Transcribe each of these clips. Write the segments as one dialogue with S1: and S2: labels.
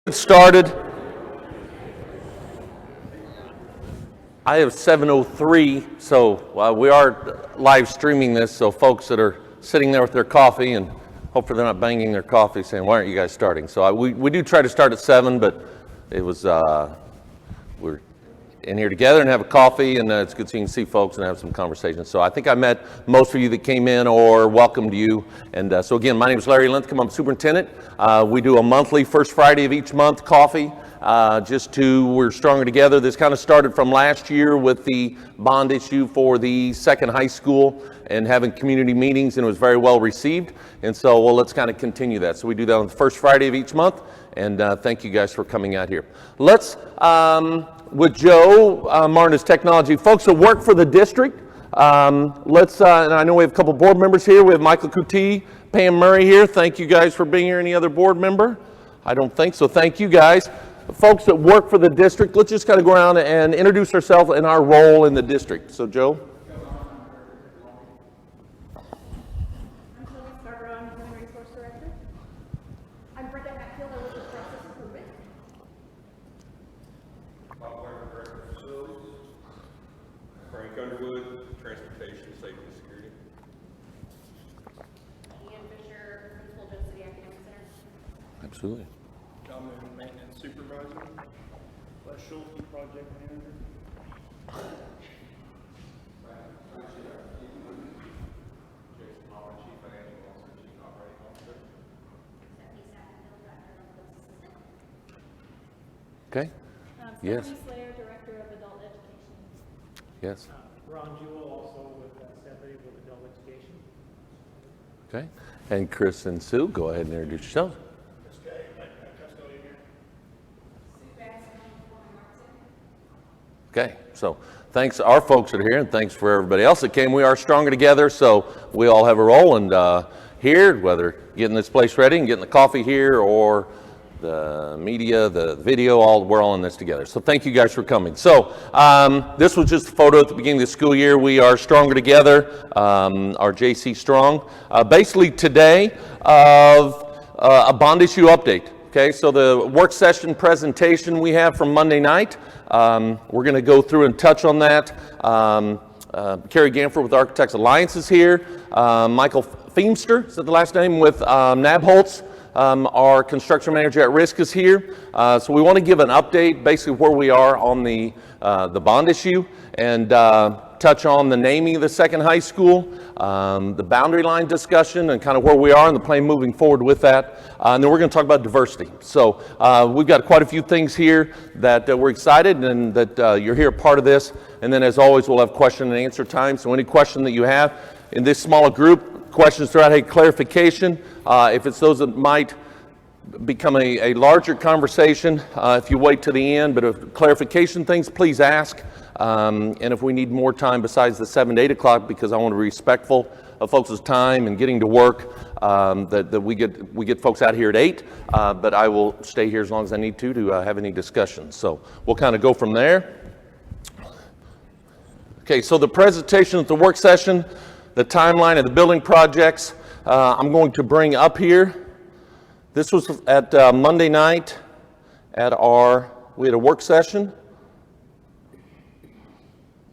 S1: Started. I have 7:03, so we are live streaming this, so folks that are sitting there with their coffee, and hopefully they're not banging their coffee saying, why aren't you guys starting? So we do try to start at 7, but it was, we're in here together and have a coffee, and it's good seeing see folks and have some conversations. So I think I met most of you that came in or welcomed you. And so again, my name is Larry Linthicum. I'm superintendent. We do a monthly first Friday of each month coffee. We're stronger together. This kind of started from last year with the bond issue for the second high school and having community meetings, and it was very well received. And so, let's kind of continue that. So we do that on the first Friday of each month, and thank you guys for coming out here. Let's, with Joe Martinez Technology, folks that work for the district, and I know we have a couple board members here. We have Michael Kuti, Pam Murray here. Thank you guys for being here. Any other board member? I don't think so. Thank you guys. Folks that work for the district, let's just kind of go around and introduce ourselves and our role in the district. So, Joe?
S2: I'm Tony Scarborough, I'm Human Resource Director. I'm Brenda Hatfield, I work with Process Improvement.
S3: Bob Wagner, Director of Facilities. Frank Underwood, Transportation, Safety and Security.
S2: Ian Fisher, Principal Joe City Academic Center.
S1: Absolutely.
S3: John Moon, Maintenance Supervisor.
S4: Les Schulte, Project Manager.
S3: Jason Holland, Chief Financial Officer, Chief Operating Officer.
S2: Stephanie Satterfield, Director of Public Assistant.
S1: Okay. Yes.
S2: Stephanie Slayer, Director of Adult Education.
S1: Yes.
S4: Ron Jewell, also with Stephanie with Adult Education.
S1: Okay. And Chris and Sue, go ahead and introduce yourselves. Okay, so thanks our folks that are here, and thanks for everybody else that came. We are stronger together, so we all have a role. And here, whether getting this place ready and getting the coffee here, or the media, the video, we're all in this together. So thank you guys for coming. So this was just a photo at the beginning of the school year. We are stronger together, our JC Strong. Basically today of a bond issue update. Okay, so the work session presentation we have from Monday night, we're going to go through and touch on that. Carrie Ganford with Architects Alliance is here. Michael Feemster, is that the last name, with Nabholz, our construction manager at risk, is here. So we want to give an update, basically where we are on the bond issue, and touch on the naming of the second high school, the boundary line discussion, and kind of where we are in the plan moving forward with that. And then we're going to talk about diversity. So we've got quite a few things here that we're excited and that you're here part of this. And then as always, we'll have question and answer time. So any question that you have in this smaller group, questions throughout, hey, clarification, if it's those that might become a larger conversation, if you wait to the end, but if clarification things, please ask. And if we need more time besides the 7 to 8 o'clock, because I want to be respectful of folks' time and getting to work, that we get folks out here at 8, but I will stay here as long as I need to have any discussions. So we'll kind of go from there. Okay, so the presentation at the work session, the timeline of the building projects, I'm going to bring up here. This was at Monday night at we had a work session.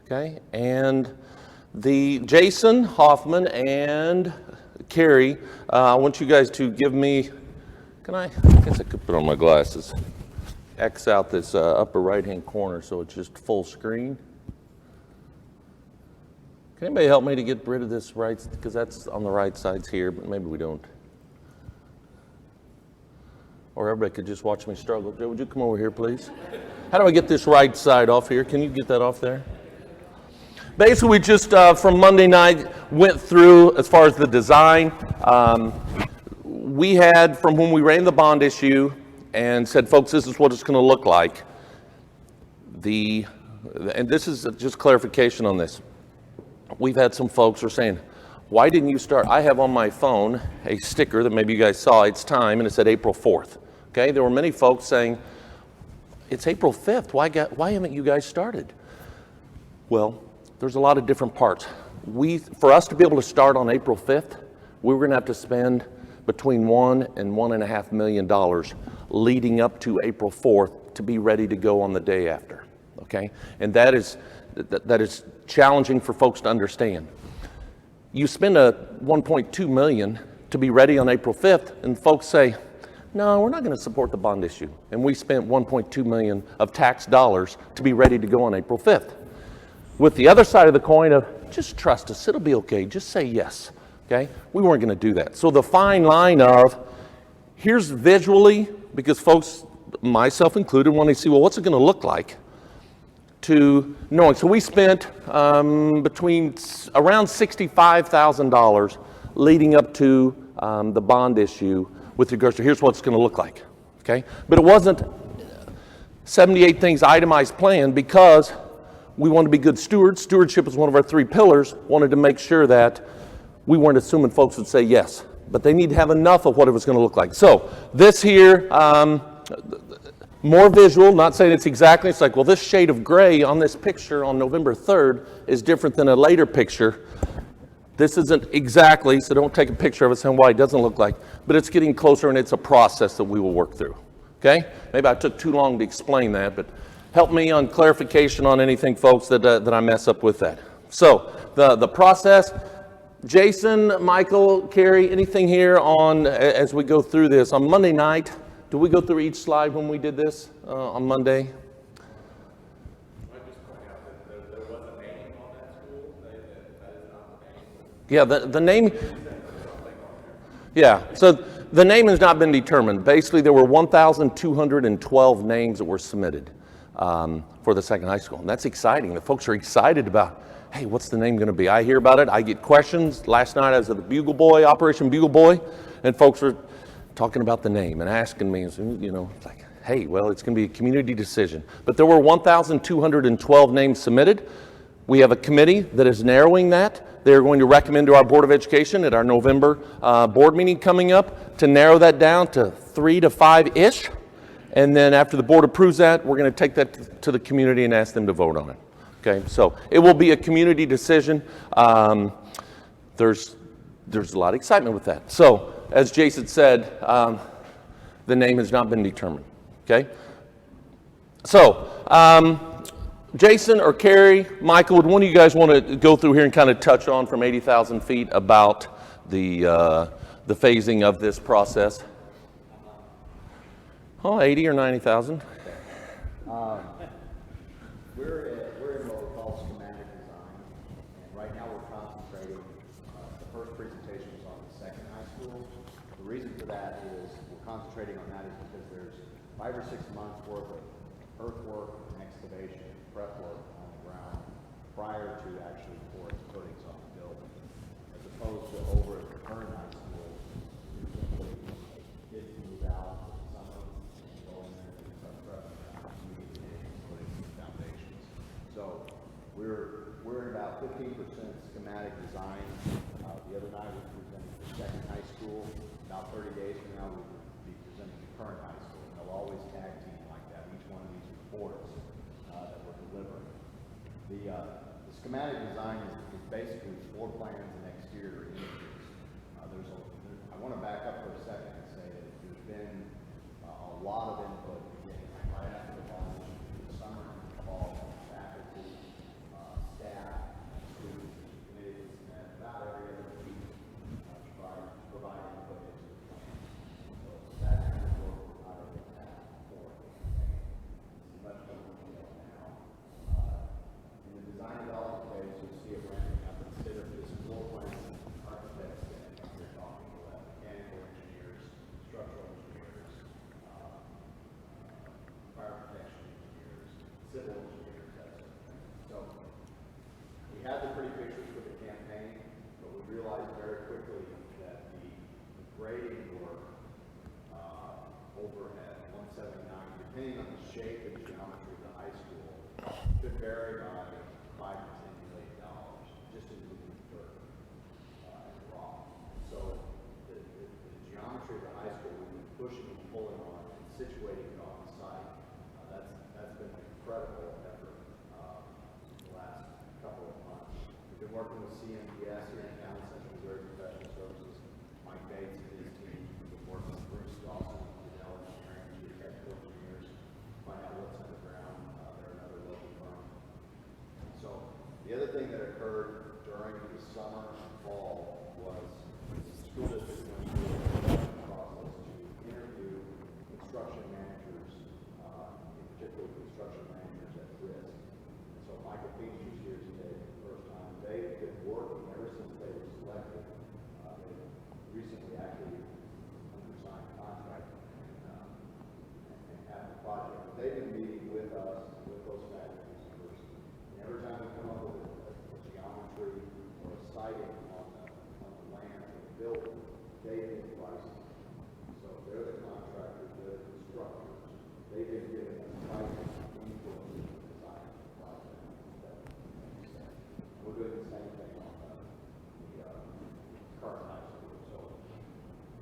S1: Okay, and Jason Hoffman and Carrie, I want you guys to give me, I guess I could put on my glasses, X out this upper right-hand corner so it's just full screen. Can anybody help me to get rid of this right, because that's on the right sides here, but maybe we don't. Or everybody could just watch me struggle. Joe, would you come over here, please? How do I get this right side off here? Can you get that off there? Basically, we just, from Monday night, went through as far as the design. We had, from when we ran the bond issue and said, folks, this is what it's going to look like. And this is just clarification on this. We've had some folks who are saying, why didn't you start? I have on my phone a sticker that maybe you guys saw, it's time, and it said April 4th. Okay, there were many folks saying, it's April 5th, why haven't you guys started? Well, there's a lot of different parts. For us to be able to start on April 5th, we were going to have to spend between $1 and $1.5 million leading up to April 4th to be ready to go on the day after, okay? And that is challenging for folks to understand. You spend a $1.2 million to be ready on April 5th, and folks say, no, we're not going to support the bond issue. And we spent $1.2 million of tax dollars to be ready to go on April 5th. With the other side of the coin of, just trust us, it'll be okay, just say yes, okay? We weren't going to do that. So the fine line of, here's visually, because folks, myself included, want to see, well, what's it going to look like? To knowing. So we spent between around $65,000 leading up to the bond issue with regards to here's what it's going to look like, okay? But it wasn't 78 things itemized plan because we wanted to be good stewards. Stewardship is one of our 3 pillars. Wanted to make sure that we weren't assuming folks would say yes, but they need to have enough of what it was going to look like. So this here, more visual, not saying it's exactly, it's like, well, this shade of gray on this picture on November 3rd is different than a later picture. This isn't exactly, so don't take a picture of it saying why it doesn't look like, but it's getting closer and it's a process that we will work through, okay? Maybe I took too long to explain that, but help me on clarification on anything, folks, that I mess up with that. So the process, Jason, Michael, Carrie, anything here on, as we go through this, on Monday night, do we go through each slide when we did this on Monday? Yeah, the name, yeah, so the name has not been determined. Basically, there were 1,212 names that were submitted for the second high school. And that's exciting. The folks are excited about, hey, what's the name going to be? I hear about it. I get questions. Last night I was at the Bugle Boy, Operation Bugle Boy, and folks were talking about the name and asking me, you know, it's like, hey, well, it's going to be a community decision. But there were 1,212 names submitted. We have a committee that is narrowing that. They're going to recommend to our Board of Education at our November board meeting coming up to narrow that down to 3 to 5-ish. And then after the board approves that, we're going to take that to the community and ask them to vote on it. Okay, so it will be a community decision. There's a lot of excitement with that. So as Jason said, the name has not been determined. Okay, so Jason or Carrie, Michael, would one of you guys want to go through here and kind of touch on from 80,000 feet about the phasing of this process? Oh, 80 or 90,000.
S5: We're in what we call schematic design, and right now we're concentrating. The first presentation was on the second high school. The reason for that is we're concentrating on that is because there's 5 or 6 months worth of earthwork and excavation, prep work on the ground prior to actually pouring footings on the building, as opposed to over at the current high school, you simply kids move out for the summer and go in there and start prepping immediately putting foundations. So we're at about 15% schematic design. The other night we presented the second high school. About 30 days from now we'll be presenting the current high school. And they'll always tag team like that, each one of these reports that we're delivering. The schematic design is basically floor plans and exterior images. I want to back up for a second and say that there's been a lot of input beginning right after the launch in the summer and fall from faculty, staff, students, committees, and about every other week provide input into the plan. So that's kind of what we're not able to have before. It's much more detailed now. In the design development phase, you'll see it ramping up instead of this floor plan, architects and you're talking about mechanical engineers, structural engineers, fire protection engineers, civil engineers, that sort of thing. So we had the pretty pictures for the campaign, but we realized very quickly that the grading work over at 179, depending on the shape and geometry of the high school, could vary by $5 to $10 million just in moving dirt and rock. So the geometry of the high school, we've been pushing and pulling on and situating it on the site. That's been an incredible effort the last couple of months. We've been working with CMPS here in town, Central Missouri Professional Services. Mike Bates and his team have been working with Bruce Dawson, Fidel Engineering, to summer and fall was the school district went through a process to interview construction managers, in particular construction managers at risk. And so Michael Feature's here today for the first time. They've been working ever since they were selected. They recently actually undersigned a contract and have the project. But they've been meeting with us, with those faculties first. And every time we come up with a geometry or a siting on the land of the building, they get pricing. So they're the contractors, they're the constructors. They've been giving us pricing input to the design of the project. We're doing the same thing on the current high school. So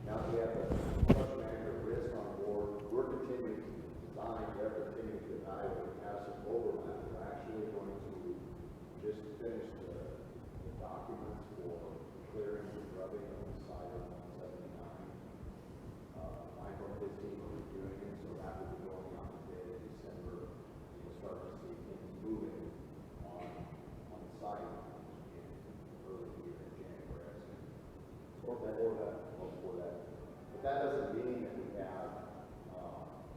S5: now that we have the construction manager risk on board, we're continuing to design, they're continuing to evaluate, have some overlap. We're actually going to just finish the documents for clearing and grubbing of the site of 179. Michael and his team are reviewing it, so that will be going on the day of December. You'll start to see things moving on the site in early year in January. Or before that. But that doesn't mean that we have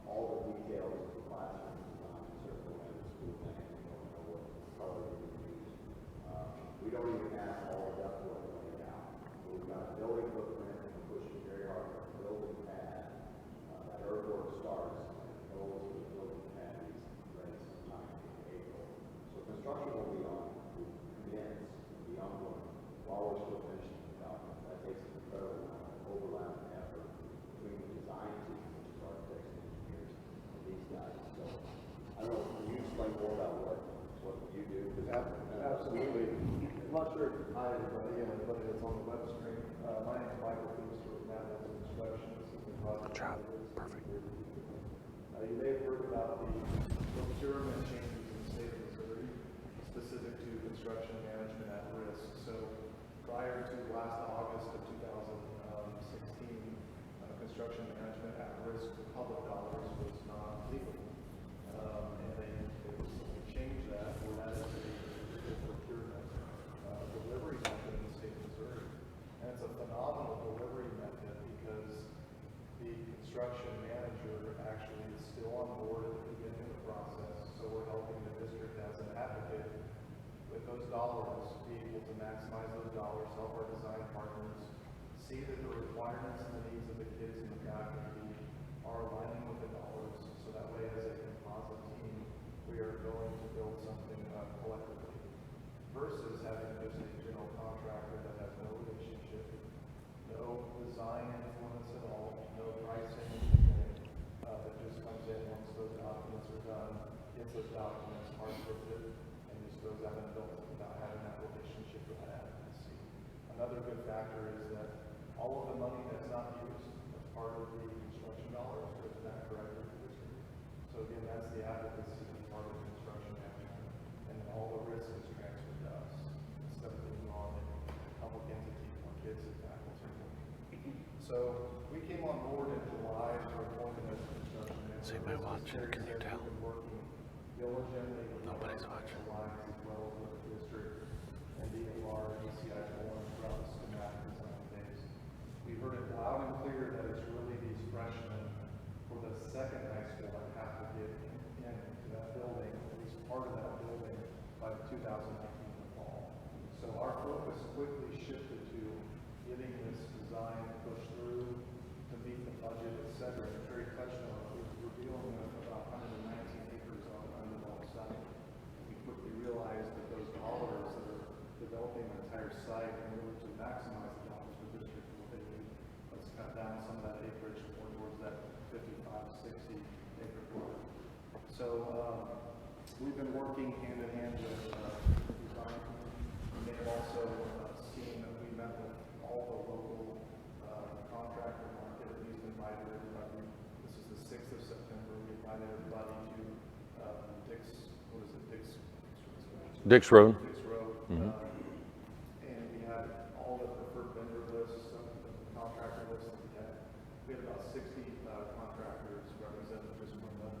S5: all the details of the classroom design. Certainly we have the school plan, we don't know what color we're going to use. We don't even have all the ductwork laid out. We've got a building footprint, and we're pushing very hard for a building pad. That earthwork starts, and the goal is for the building pad is ready sometime in April. So construction will be on, will commence, will be ongoing while we're still finishing the document. That takes an incredible amount of overlap and effort between the design team, which is architects and engineers, and these guys. So I don't know, can you explain more about what you do?
S6: Absolutely. I'm not sure if hi everybody and everybody that's on the web stream. My name is Michael Feast with Madison Construction. Assistant project manager. Perfect. You may have heard about the procurement changes in the state of Missouri specific to construction management at risk. So prior to last August of 2016, construction management at risk for public dollars was not legal. And they recently changed that, where that is a procurement delivery method in the state of Missouri. And it's a phenomenal delivery method because the construction manager actually is still on board at the beginning of the process. So we're helping the district as an advocate with those dollars, be able to maximize those dollars, help our design partners see that the requirements and the needs of the kids in the faculty are aligning with the dollars. So that way, as a composite team, we are going to build something collectively versus having just a general contractor that has no relationship, no design influence at all, no pricing, that just comes in once those documents are done, gets those documents, hard with it, and just goes out and builds it without having that relationship with that advocacy. Another good factor is that all of the money that's not used as part of the construction dollars goes back directly to the district. So again, that's the advocacy as part of construction management, and then all the risk is transferred to us instead of being on a public entity for kids and faculty. So we came on board in July as our appointment as construction manager.
S1: Is anybody watching? Can you tell?
S6: We've been working diligently with
S1: Nobody's watching.
S6: Alliance as well as with the district and DLR, ECI Forum throughout the schematic design phase. We heard it loud and clear that it's really these freshmen for the second high school that have to get into that building, at least part of that building, by 2019 fall. So our focus quickly shifted to getting this design pushed through to meet the budget, et cetera. And Terry touched on it. We're dealing with about 119 acres on an undeveloped site. We quickly realized that those dollars that are developing an entire site in order to maximize the dollars for the district, what they need, let's cut down some of that acreage more towards that 55, 60 acre block. So we've been working hand in hand with design. You may have also seen that we met with all the local contractor market. We've invited everybody. This is the 6th of September. We invited everybody to
S1: Dix Road.
S6: Dix Road. And we had all the preferred vendor lists, the contractor lists that we had. We had about 60 contractors represented just from the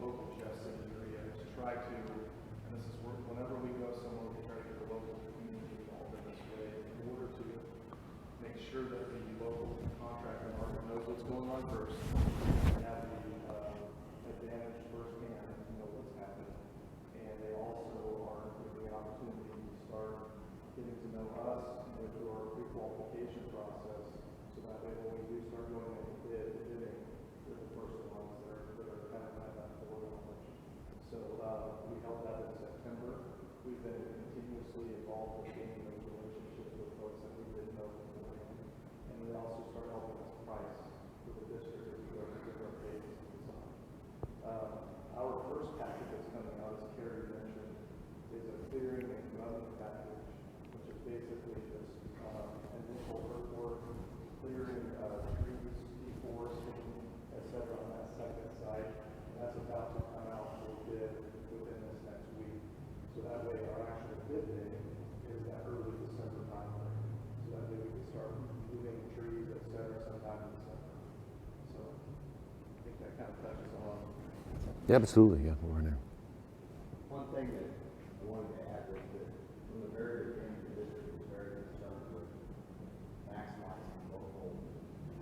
S6: local Jeff City area to try to, and this is whenever we go somewhere, we try to get the local community involved in this way. involved with gaining those relationships with folks that we didn't know beforehand. And they also start helping us price for the district as we go to different phases of design. Our first package that's coming out, as Carrie mentioned, is a clearing and gutting package, which is basically just initial earthwork, clearing trees, deforesting, et cetera, on that second site. And that's about to come out for bid within this next week. So that way our actual bid day is that early December timeframe. So that way we can start moving trees, et cetera, sometime in December. So I think that kind of touches on.
S1: Yeah, absolutely, yeah, we're in there.
S5: One thing that I wanted to add was that from the very beginning, the district was very concerned with maximizing local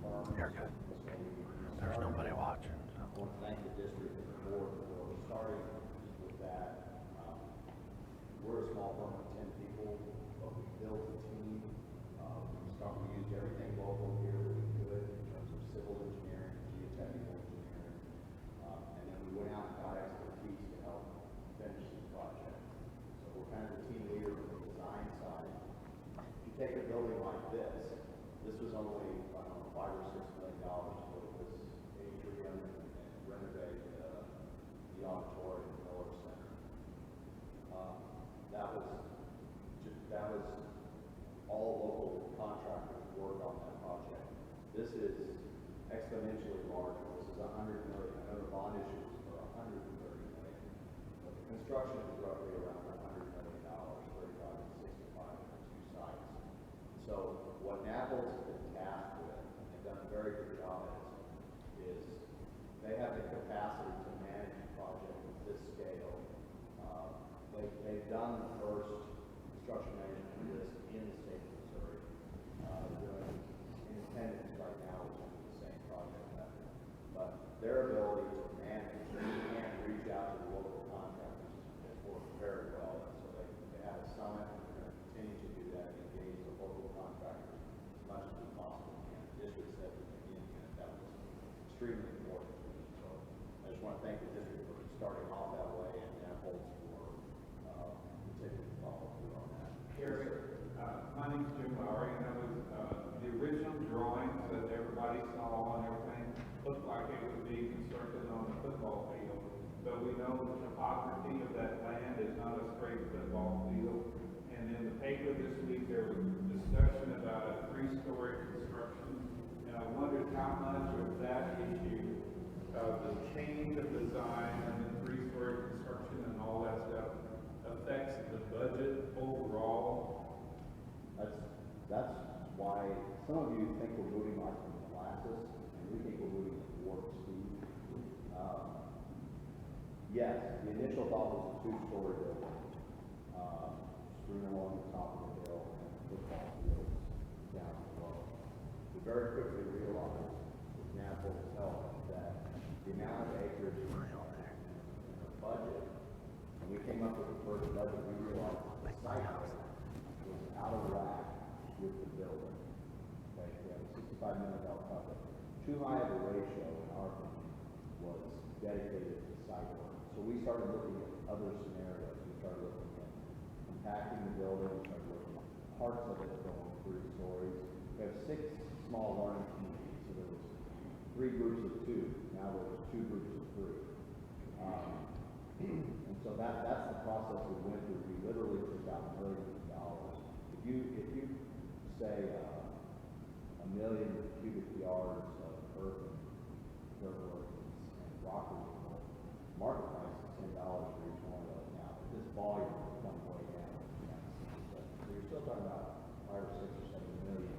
S5: farmers.
S1: You're good.
S5: So we
S1: There's
S5: started-
S1: nobody watching, so.
S5: I want to thank the district and the board for starting with that. We're a small firm of 10 people, but we built a team. We used everything local here that we could in terms of civil engineering, geotechnical engineering. And then we went out and got expertise to help finish the project. So we're kind of the team leader from the design side. If you take a building like this was only, I don't know, $5 or $6 million for this atrium and renovate the auditorium and Miller Center. That was all local contractors work on that project. This is exponentially larger. This is $100 million. I know the bond issue was for $130 million, but the construction is roughly around $100 million, 35 and 65 for two sites. So what NAPLES has been tasked with, and they've done a very good job at, is they have the capacity to manage a project of this scale. They've done the first construction management of this in the state of Missouri. Doing Independence right now, which is the same project method. But their ability to manage and reach out to the local contractors has worked very well. And so they have a summit, and they're going to continue to do that and engage the local contractors as much as we possibly can. The district said from the beginning that was extremely important to them. So I just want to thank the district for starting off that way, and NAPLES for continuing to follow through on that.
S7: Gary, my name's Jim Lowry, and I was, the original drawings that everybody saw and everything looked like it would be constructed on the football field. But we know the topography of that land is not a straight football field. And in the paper this week, there was discussion about a 3-story construction. And I wondered how much of that issue of the change of design and the 3-story construction and all that stuff affects the budget overall.
S5: That's why some of you think we're moving like from molasses, and we think we're moving at warp speed. Yes, the initial thought was a 2-story building, strewn along the top of the hill and football fields down below. We very quickly realized with NAPLES help that the amount of acreage in the budget, when we came up with the first budget, we realized the site was out of whack with the building. Okay, we have a $65 million project. Too high of a ratio, in our opinion, was dedicated to site work. So we started looking at other scenarios. We started looking at compacting the building. We started looking at parts of it going 3 stories. We have 6 small learning communities. So there was 3 groups of 2. Now there's 2 groups of 3. And so that's the process we went through. We literally took out millions of dollars. If you say 1 million cubic yards of earth and dirt work and rock removal, market price is $10 for each one of those now. But this volume is coming way down. So you're still talking about $5 or $6 or $7 million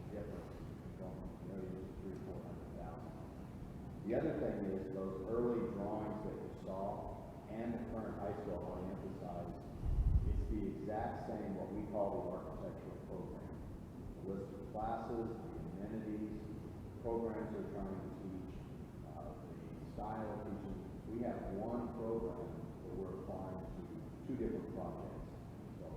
S5: difference from million to 300,000 to 400,000. The other thing is those early drawings that you saw and the current high school, I want to emphasize, it's the exact same what we call the architectural program. The list of classes, the amenities, programs they're trying to teach, the style of teaching. We have one program that we're applying to 2 different projects. So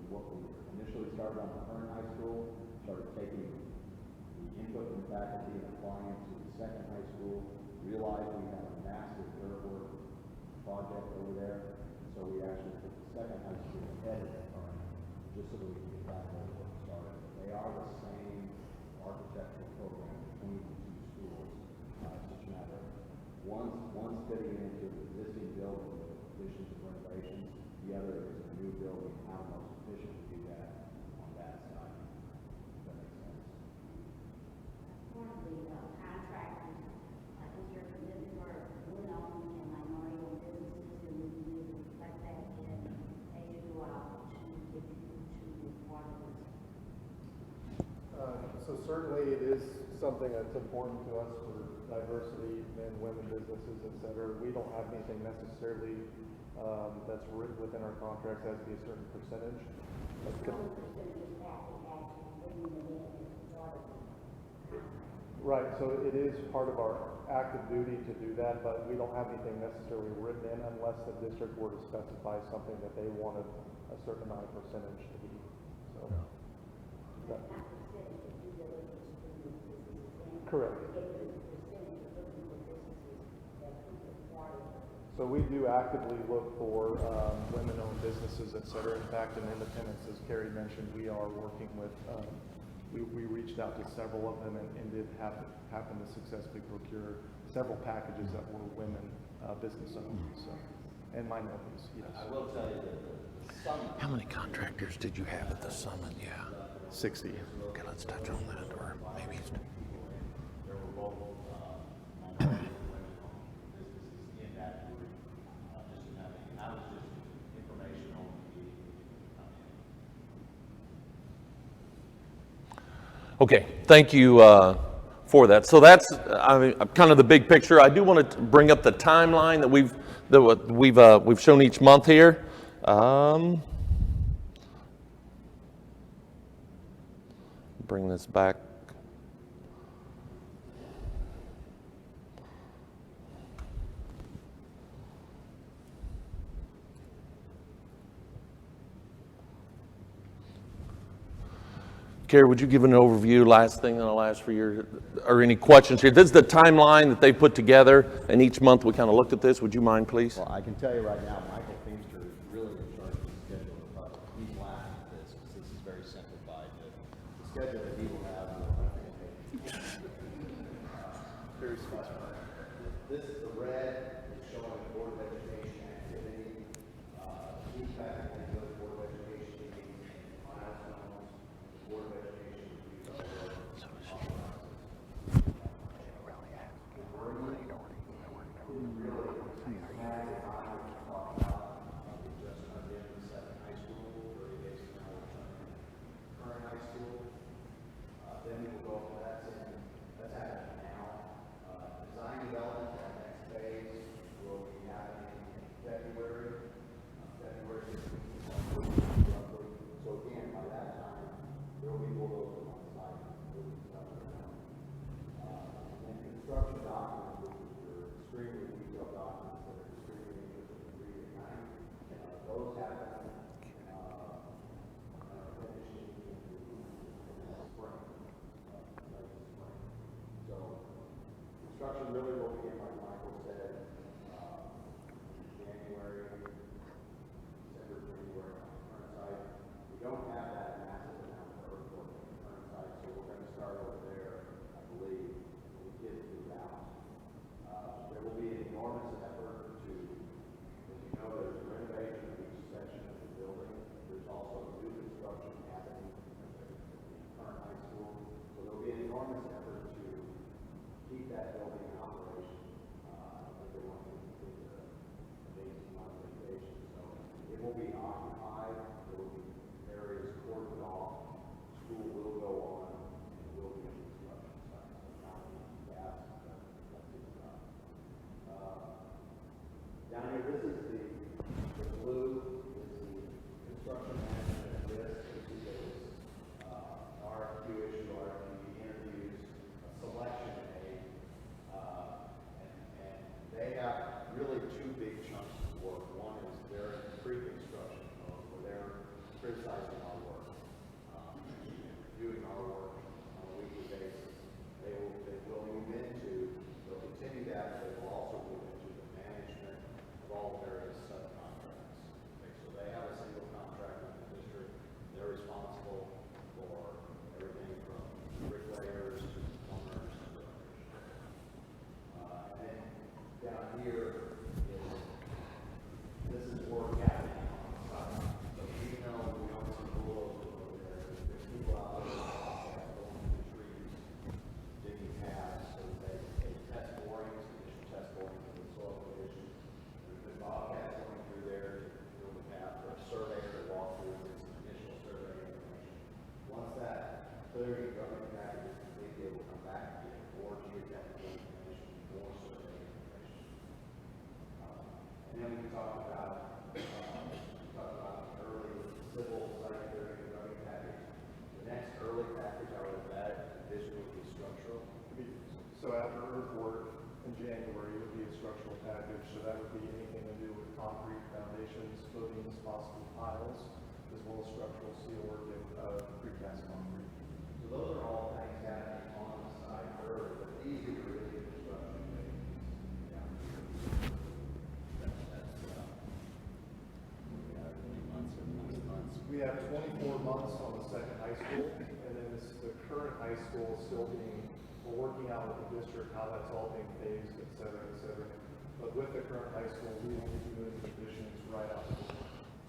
S5: what we initially started on the current high school, started taking the input from faculty and applying it to the second high school, realized we had a massive earthwork project over there, so we actually put the second high school ahead of the current just so that we can get that whole work started. They are the same architectural program between the two schools. It's just a matter of one's fitting into the existing building with additions and renovations. The other is a new building, how most efficient to do that on that side. Does that make sense?
S8: One of the contractors, I think you're committed for women-owned and minority-owned businesses, and we need to reflect that in as you go out to get people to be part of this.
S6: So certainly it is something that's important to us for diversity, men, women, businesses, et cetera. We don't have anything necessarily that's written within our contracts as to be a certain percentage. Right, so it is part of our active duty to do that, but we don't have anything necessarily written in unless the district were to specify something that they wanted a certain amount of percentage to be. So, that- correct. So we do actively look for women-owned businesses, et cetera. In fact, in Independence, as Carrie mentioned, we are working with, we reached out to several of them and did happen to successfully procure several packages that were women business owned, so, and minorities, yes.
S5: I will tell you that the summit,
S1: How many contractors did you have at the summit? Yeah.
S6: 60.
S1: Okay, let's touch on that, or maybe.
S5: there were both minority and women-owned businesses in that group. Just to have, and that was just informational.
S1: Okay, thank you for that. So that's kind of the big picture. I do want to bring up the timeline that we've shown each month here. Bring this back. Carrie, would you give an overview, last thing that I'll ask for your, or any questions here? This is the timeline that they put together, and each month we kind of looked at this. Would you mind, please?
S5: Well, I can tell you right now, Michael Feimster is really in charge of the schedule of the project. He's laughing at this because this is very simplified. The schedule that he will have very specified. This is the red, it's showing Board of Education activity. He's back in the Board of Education meetings, milestones, Board of Education reviews. Then we will go for that, that's happening now. Design development, that next phase will be happening in February. So again, by that time, there will be more of those on site. And then construction documents, which are extremely detailed documents that are extremely interesting to read at night. Those happen, finishing in the spring. So construction really will begin, like Michael said, January, December, January on the current site. We don't have that massive amount of earthwork on the current site, so we're going to start over there, I believe, when we get to the house. There will be an enormous effort to, as you know, there's renovation of each section of the building. There's also new construction happening at the current high school. So there'll be an enormous effort to keep that building in operation. If they want to complete the 18-month renovation. So it will be occupied. There will be areas cordoned off. School will go on and will be in construction site. So not only gas, but that's it. Down here, this is the blue is the construction management at risk. This is RFQ issue, RFP interviews, a selection aid, and they have really two big chunks of work. One is their pre-construction mode, where they're criticizing our work, reviewing our work on a weekly basis. They will move into, they'll continue that, but they will also move into the management of all various subcontracts. Okay, so they have a single contract with the district. They're then we talked about the early civil, secondary, and running package. The next early package I would have added addition would be structural.
S6: So after earthwork in January, it would be a structural package, so that would be anything to do with concrete foundations, footings, possible piles, as well as structural steel work and, precast concrete.
S5: So those are all things happening on the site early, but these are really construction phase.
S6: We have 24 months on the second high school, and then the current high school is still we're working out with the district how that's all being phased, et cetera, et cetera. But with the current high school, we will be doing additions right out the door.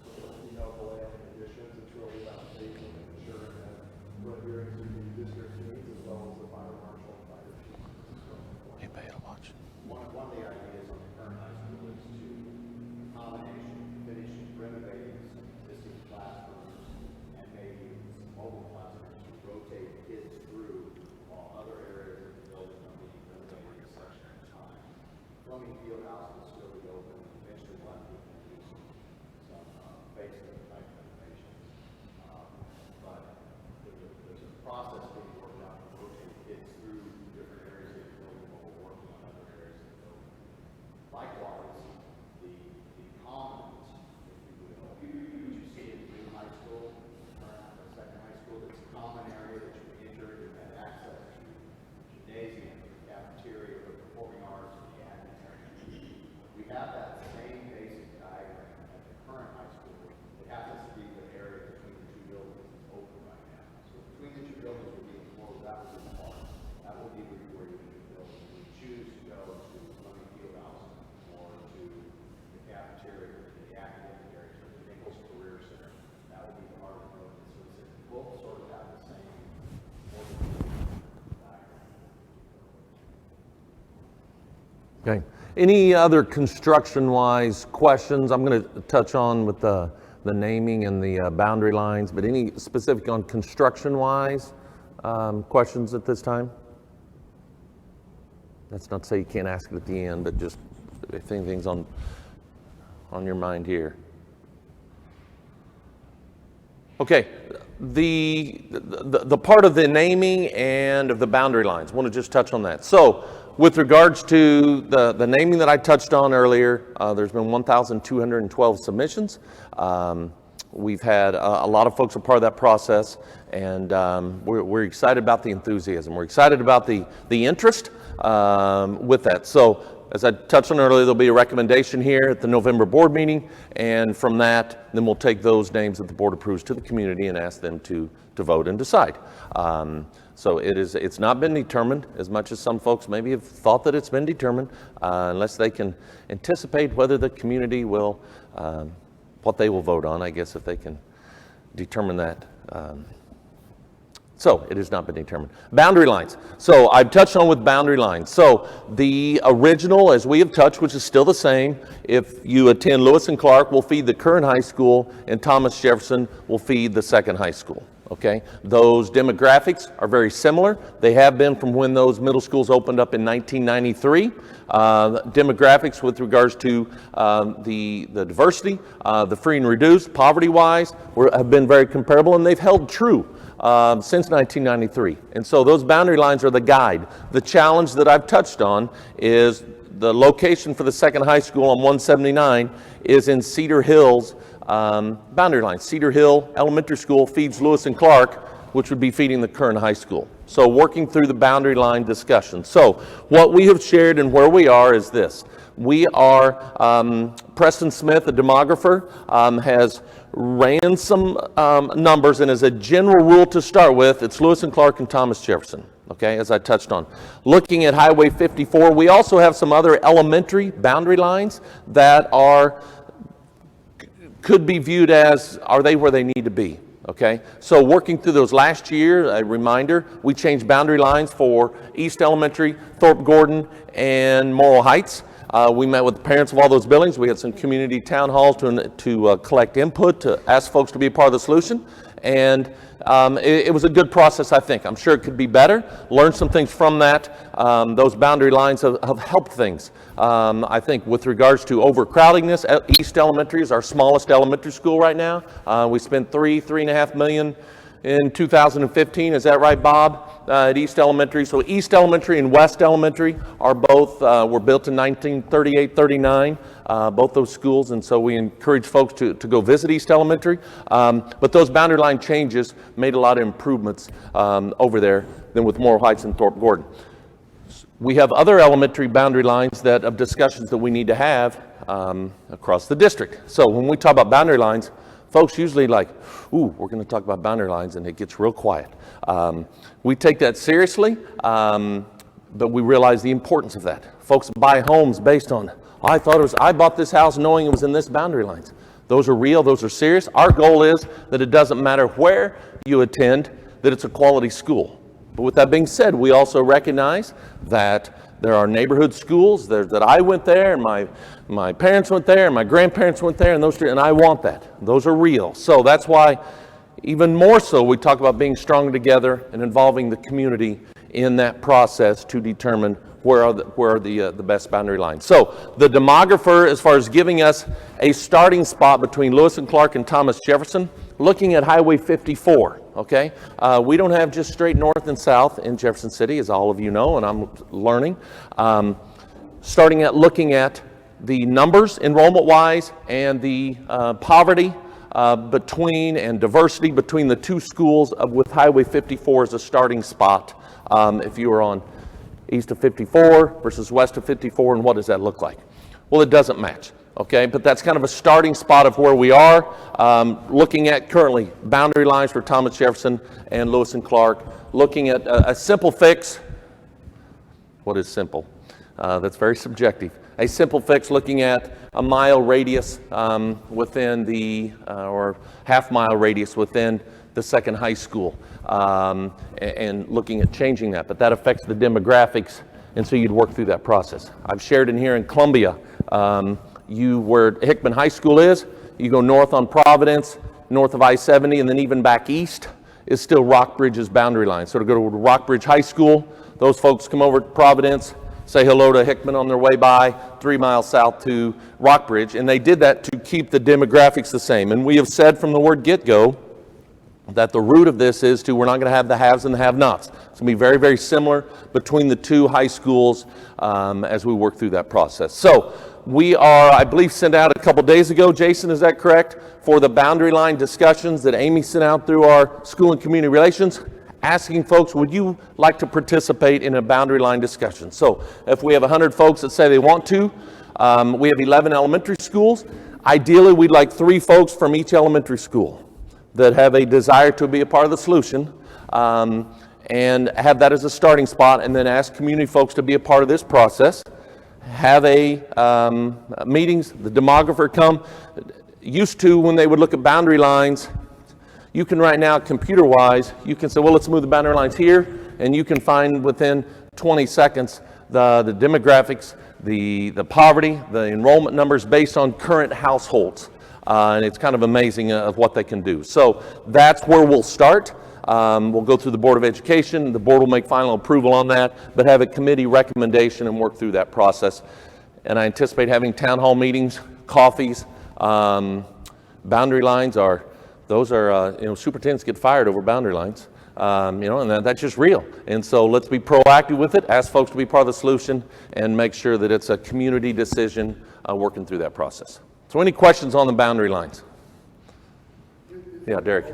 S6: So, the land and additions, it's really about phasing and ensuring that we're adhering to the district needs as well as the fire marshal and fire chief.
S1: Anybody to watch?
S5: One of the ideas on the current high school is to combination, finish renovating some existing classrooms and maybe some mobile classrooms to rotate kids through while other areas of the building are being renovated at such a time. Fleming Fieldhouse will still be open, eventually we'll have to do some facelift type renovations. But there's a process being worked out to rotate kids through different areas of the building while we're working on other areas of the building. Likewise, the commons, if you will, which you see in the new high school, the second high school, it's a common area that you enter and have access to gymnasium, cafeteria, the performing arts, and the admin area. We have that same basic diagram at the current high school. It happens to be the area between the two buildings that's open right now. So between the two buildings will be enclosed, that will be the park. That will be where you can build. If you choose to go to Fleming Fieldhouse or to the cafeteria or to the academic area, or the Nichols Career Center, that will be part of the building. So it's both sort of have the same diagram.
S1: Okay. Any other construction-wise questions? I'm going to touch on with the naming and the boundary lines, but any specific on construction-wise questions at this time? That's not to say you can't ask it at the end, but just if anything's on your mind here. Okay, the part of the naming and of the boundary lines, I want to just touch on that. So with regards to the naming that I touched on earlier, there's been 1,212 submissions. We've had a lot of folks a part of that process, and we're excited about the enthusiasm. We're excited about the interest with that. So as I touched on earlier, there'll be a recommendation here at the November board meeting, and from that, then we'll take those names that the board approves to the community and ask them to vote and decide. So it's not been determined, as much as some folks maybe have thought that it's been determined, unless they can anticipate whether the community will, what they will vote on, I guess, if they can determine that. So it has not been determined. Boundary lines. So I've touched on with boundary lines. So the original, as we have touched, which is still the same, if you attend Lewis and Clark, will feed the current high school, and Thomas Jefferson will feed the second high school. Okay, those demographics are very similar. They have been from when those middle schools opened up in 1993. Demographics with regards to the diversity, the free and reduced, poverty-wise, have been very comparable, and they've held true since 1993. And so those boundary lines are the guide. The challenge that I've touched on is the location for the second high school on 179 is in Cedar Hills boundary line. Cedar Hill Elementary School feeds Lewis and Clark, which would be feeding the current high school. So working through the boundary line discussion. So what we have shared and where we are is this. We are, Preston Smith, a demographer, has ran some numbers, and as a general rule to start with, it's Lewis and Clark and Thomas Jefferson, okay, as I touched on. Looking at Highway 54, we also have some other elementary boundary lines that could be viewed as, are they where they need to be? Okay, so working through those last year, a reminder, we changed boundary lines for East Elementary, Thorpe Gordon, and Morrill Heights. We met with the parents of all those buildings. We had some community town halls to collect input, to ask folks to be a part of the solution. And it was a good process, I think. I'm sure it could be better. Learned some things from that. Those boundary lines have helped things. I think with regards to overcrowdingness, East Elementary is our smallest elementary school right now. We spent $3.5 million in 2015. Is that right, Bob? At East Elementary. So East Elementary and West Elementary are both, were built in 1938-39, both those schools, and so we encourage folks to go visit East Elementary. But those boundary line changes made a lot of improvements over there than with Morrill Heights and Thorpe Gordon. We have other elementary boundary lines of discussions that we need to have across the district. So when we talk about boundary lines, folks usually like, ooh, we're going to talk about boundary lines, and it gets real quiet. We take that seriously, but we realize the importance of that. Folks buy homes based on, I bought this house knowing it was in this boundary lines. Those are real, those are serious. Our goal is that it doesn't matter where you attend, that it's a quality school. But with that being said, we also recognize that there are neighborhood schools that I went there, and my parents went there, and my grandparents went there, and I want that. Those are real. So that's why, even more so, we talk about being strong together and involving the community in that process to determine where are the best boundary lines. So the demographer, as far as giving us a starting spot between Lewis and Clark and Thomas Jefferson, looking at Highway 54, okay? We don't have just straight north and south in Jefferson City, as all of you know, and I'm learning. Starting at looking at the numbers enrollment-wise and the poverty between and diversity between the two schools with Highway 54 as a starting spot. If you were on east of 54 versus west of 54, and what does that look like? Well, it doesn't match. Okay, but that's kind of a starting spot of where we are. Looking at currently boundary lines for Thomas Jefferson and Lewis and Clark. Looking at a simple fix. What is simple? That's very subjective. A simple fix looking at a mile radius within the, or half-mile radius within the second high school, and looking at changing that. But that affects the demographics, and so you'd work through that process. I've shared in here in Columbia, where Hickman High School is, you go north on Providence, north of I-70, and then even back east is still Rockbridge's boundary line. So to go to Rockbridge High School, those folks come over to Providence, say hello to Hickman on their way by, 3 miles south to Rockbridge, and they did that to keep the demographics the same. And we have said from the word get-go that the root of this is we're not going to have the haves and the have-nots. It's going to be very, very similar between the two high schools as we work through that process. So we are, I believe, sent out a couple days ago, Jason, is that correct? For the boundary line discussions that Amy sent out through our school and community relations, asking folks, would you like to participate in a boundary line discussion? So if we have 100 folks that say they want to, we have 11 elementary schools. Ideally, we'd like 3 folks from each elementary school that have a desire to be a part of the solution, and have that as a starting spot, and then ask community folks to be a part of this process. Have meetings, the demographer come. Used to, when they would look at boundary lines, you can right now, computer-wise, you can say, well, let's move the boundary lines here, and you can find within 20 seconds the demographics, the poverty, the enrollment numbers based on current households. And it's kind of amazing of what they can do. So that's where we'll start. We'll go through the Board of Education. The board will make final approval on that, but have a committee recommendation and work through that process. And I anticipate having town hall meetings, coffees. Boundary lines are, superintendents get fired over boundary lines. And that's just real. And so let's be proactive with it, ask folks to be part of the solution, and make sure that it's a community decision working through that process. So any questions on the boundary lines? Yeah, Derek.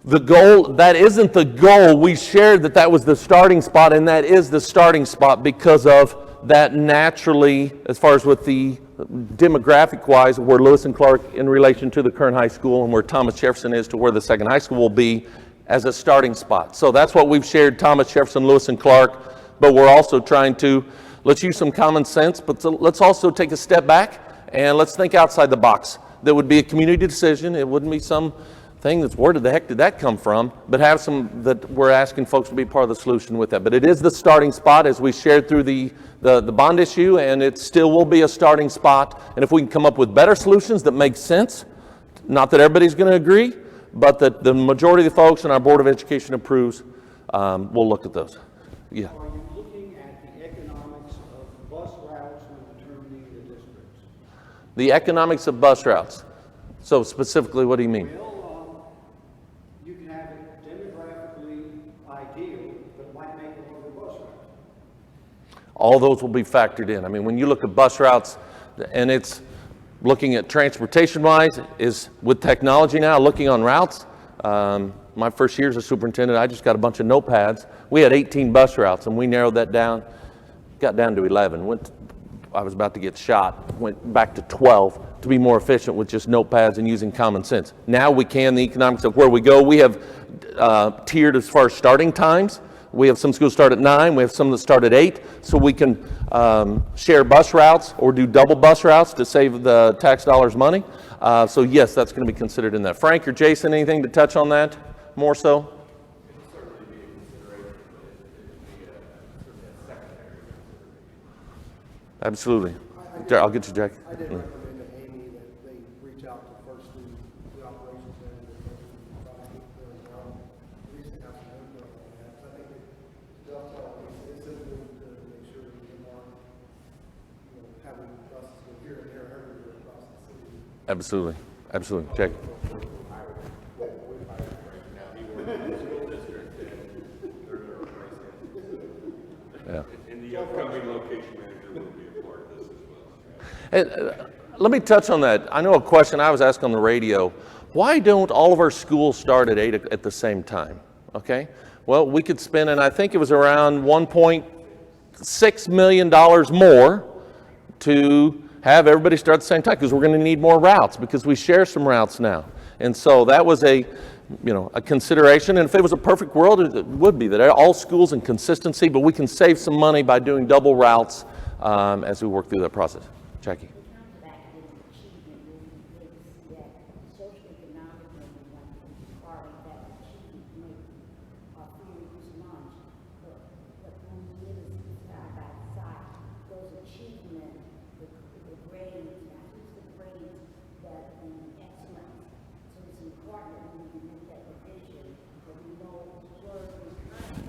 S1: The goal, that isn't the goal. We shared that was the starting spot, and that is the starting spot because of that naturally, as far as with the demographic-wise, where Lewis and Clark in relation to the current high school and where Thomas Jefferson is to where the second high school will be as a starting spot. So that's what we've shared, Thomas Jefferson, Lewis and Clark, but we're also trying to, let's use some common sense, but let's also take a step back and let's think outside the box. That would be a community decision. It wouldn't be something thing that's, where the heck did that come from? But have some that we're asking folks to be part of the solution with that. But it is the starting spot as we shared through the bond issue, and it still will be a starting spot. And if we can come up with better solutions that make sense, not that everybody's going to agree, but that the majority of the folks in our Board of Education approves, we'll look at those. Yeah.
S9: Are you looking at the economics of bus routes when determining the districts?
S1: The economics of bus routes. So specifically, what do you mean?
S9: Well, you can have it demographically ideal, but it might make it over bus route.
S1: All those will be factored in. I mean, when you look at bus routes, and it's looking at transportation-wise, is with technology now, looking on routes. My first year as a superintendent, I just got a bunch of notepads. We had 18 bus routes, and we narrowed that down, got down to 11. I was about to get shot, went back to 12 to be more efficient with just notepads and using common sense. Now we can, the economics of where we go, we have tiered as far as starting times. We have some schools start at 9, we have some that start at 8, so we can share bus routes or do double bus routes to save the tax dollars money. So yes, that's going to be considered in that. Frank or Jason, anything to touch on that more so? Absolutely. I'll get you, Jack.
S6: I did recommend to Amy that they reach out to first the operations manager, and try to get there as well. At least to have some input on that. So I think that they'll tell me it's important to make sure that we are, having buses go here and there everywhere across the city.
S1: Absolutely. Absolutely. Jack. Yeah.
S3: And the upcoming location manager will be a part of this as well.
S1: And, let me touch on that. I know a question I was asked on the radio. Why don't all of our schools start at 8 at the same time? Okay. Well, we could spend, and I think it was around $1.6 million more to have everybody start at the same time, because we're going to need more routes, because we share some routes now. And so that was a consideration. And if it was a perfect world, it would be that all schools in consistency, but we can save some money by doing double routes as we work through that process. Jackie.
S8: In terms of academic achievement, we see that socioeconomic maybe one part of that achievement maybe free and reduced lunch, but when we live side by side, those achievement, the grades, not just the grades, but the excellence. So it's important that we make that division, that we know where the current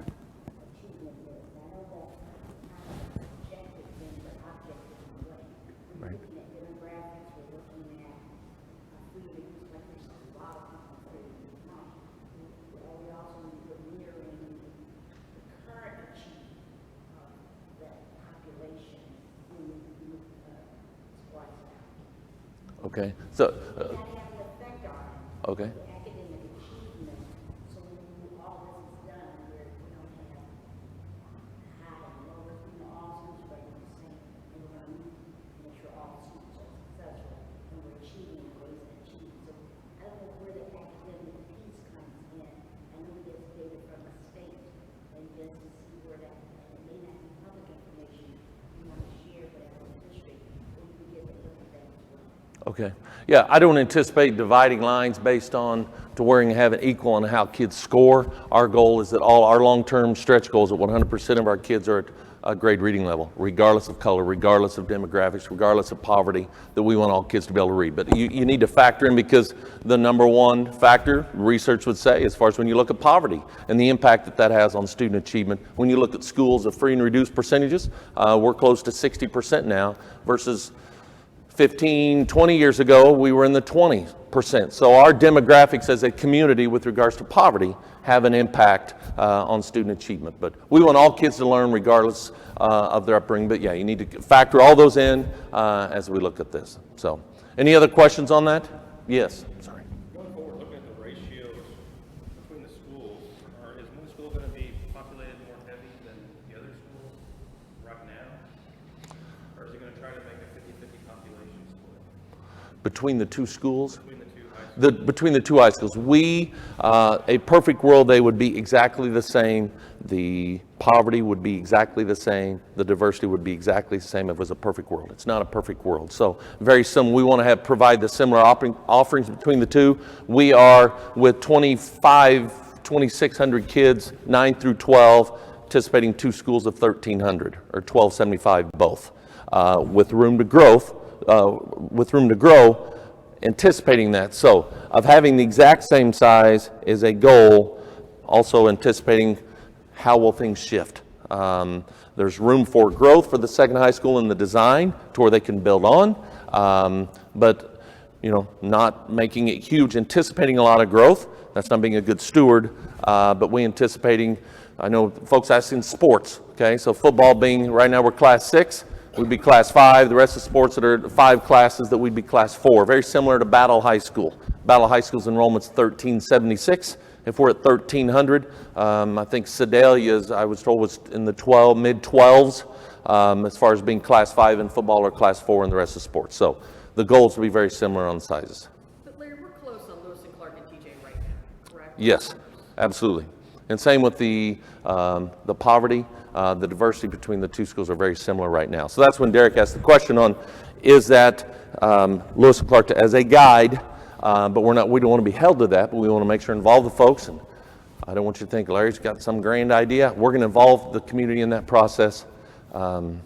S8: achievement is. I know that's kind of objective thing, but objective in a way. We're looking at demographics, we're looking at free and reduced, like there's a lot of people free and reduced lunch. We also need to mirroring the current achievement of that population when we splice it out.
S1: Okay. So,
S8: That has an effect on it.
S1: okay.
S8: The academic achievement, so when all this is done, where we don't have high and low, all students are the same, and we're going to make sure all students are successful, and we're achieving the ways to achieve. So I don't know where the academic piece comes in. I know we get data from the state, and just to see where that, and it may not be public information you want to share, but as a district, we can get a look at that as well.
S1: Okay. Yeah, I don't anticipate dividing lines based on to where you have it equal on how kids score. Our goal is that all our long-term stretch goals that 100% of our kids are at a grade reading level, regardless of color, regardless of demographics, regardless of poverty, that we want all kids to be able to read. But you need to factor in, because the number one factor, research would say, as far as when you look at poverty and the impact that that has on student achievement, when you look at schools of free and reduced percentages, we're close to 60% now versus 15, 20 years ago, we were in the 20%. So our demographics as a community with regards to poverty have an impact on student achievement. But we want all kids to learn regardless of their upbringing. But yeah, you need to factor all those in as we look at this. So any other questions on that? Yes, sorry.
S4: Going forward, looking at the ratios between the schools, is one school going to be populated more heavy than the other schools right now? Or is it going to try to make a 50-50 population split
S1: Between the two schools?
S4: between the two high schools?
S1: between the two high schools. A perfect world, they would be exactly the same. The poverty would be exactly the same. The diversity would be exactly the same if it was a perfect world. It's not a perfect world. So very similar. We want to provide the similar offerings between the two. We are with 2,600 kids, 9 through 12, anticipating 2 schools of 1,300 or 1,275 both, with room to grow, anticipating that. So of having the exact same size is a goal, also anticipating how will things shift. There's room for growth for the second high school in the design to where they can build on, but not making it huge, anticipating a lot of growth. That's not being a good steward, but we anticipating, I know folks asking sports, okay? So football being, right now we're class 6, we'd be class 5. The rest of sports that are 5 classes, that we'd be class 4. Very similar to Battle High School. Battle High School's enrollment's 1,376. If we're at 1,300, I think Sedalia's, I was told, was in the mid-12s as far as being class 5 in football or class 4 in the rest of sports. So the goals will be very similar on the sizes.
S10: But Larry, we're close on Lewis and Clark and TJ right now, correct?
S1: Yes, absolutely. And same with the poverty, the diversity between the two schools are very similar right now. So that's when Derek asked the question on, is that Lewis and Clark as a guide, but we don't want to be held to that, but we want to make sure to involve the folks. And I don't want you to think Larry's got some grand idea. We're going to involve the community in that process throughout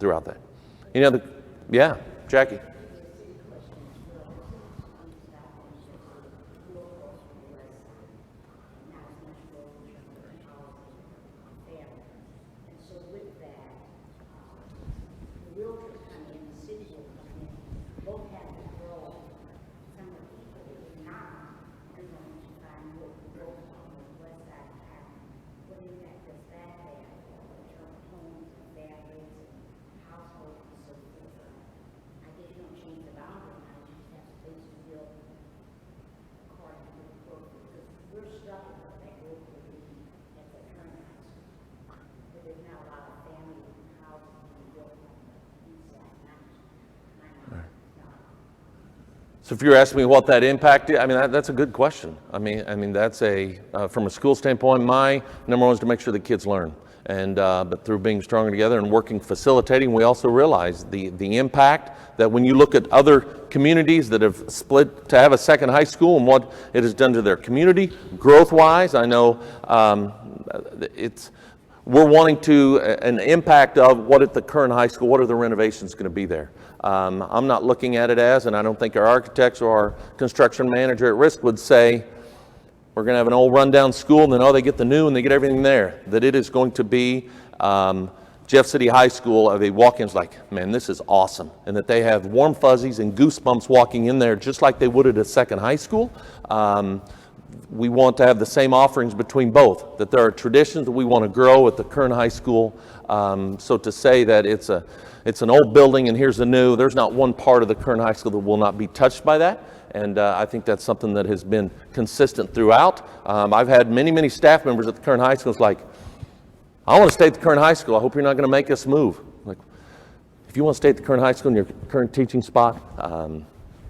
S1: that. Any other? Yeah, Jackie. So if you're asking me what that impact is, I mean, that's a good question. I mean that's from a school standpoint, my number 1 is to make sure the kids learn. And but through being stronger together and working, facilitating, we also realize the impact that when you look at other communities that have split to have a second high school and what it has done to their community, growth-wise, I know we're wanting to an impact of what at the current high school, what are the renovations going to be there. I'm not looking at it as, and I don't think our architects or our construction manager at Risk would say, we're going to have an old rundown school and then, they get the new and they get everything there. That it is going to be Jeff City High School of a walk-ins like, man, this is awesome. And that they have warm fuzzies and goosebumps walking in there just like they would at a second high school. We want to have the same offerings between both, that there are traditions that we want to grow at the current high school. So to say that it's an old building and here's the new, there's not one part of the current high school that will not be touched by that. And I think that's something that has been consistent throughout. I've had many staff members at the current high school. It's like, I want to stay at the current high school. I hope you're not going to make us move. Like, if you want to stay at the current high school in your current teaching spot,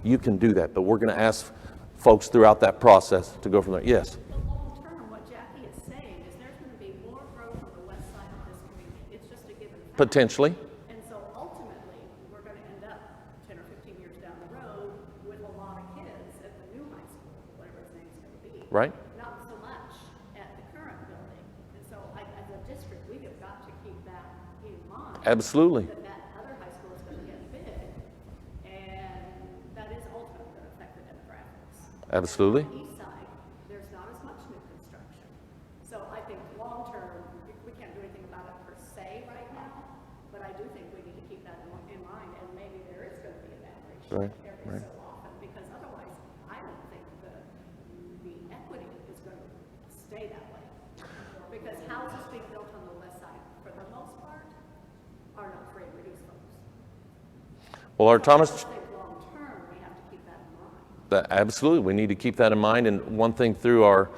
S1: you can do that. But we're going to ask folks throughout that process to go from there. Yes?
S2: But long term, what Jackie is saying is there's going to be more growth on the west side of this community. It's just a given fact.
S1: Potentially.
S2: And so ultimately, we're going to end up 10 or 15 years down the road with a lot of kids at the new high school, whatever its name's going to be.
S1: Right.
S2: Not so much at the current building. And so as a district, we have got to keep that in mind.
S1: Absolutely.
S2: That other high school is going to get big, and that is ultimately going to affect the demographics.
S1: Absolutely.
S2: On the east side, there's not as much new construction. So I think long-term, we can't do anything about it per se right now, but I do think we need to keep that in mind, and maybe there is going to be a evaluation every so often, because otherwise, I don't think the equity is going to stay that way. Because houses being built on the west side, for the most part, are not free and reduced homes.
S1: Well, our Thomas...
S2: I think long-term, we have to keep that in mind.
S1: Absolutely, we need to keep that in mind. And one thing through our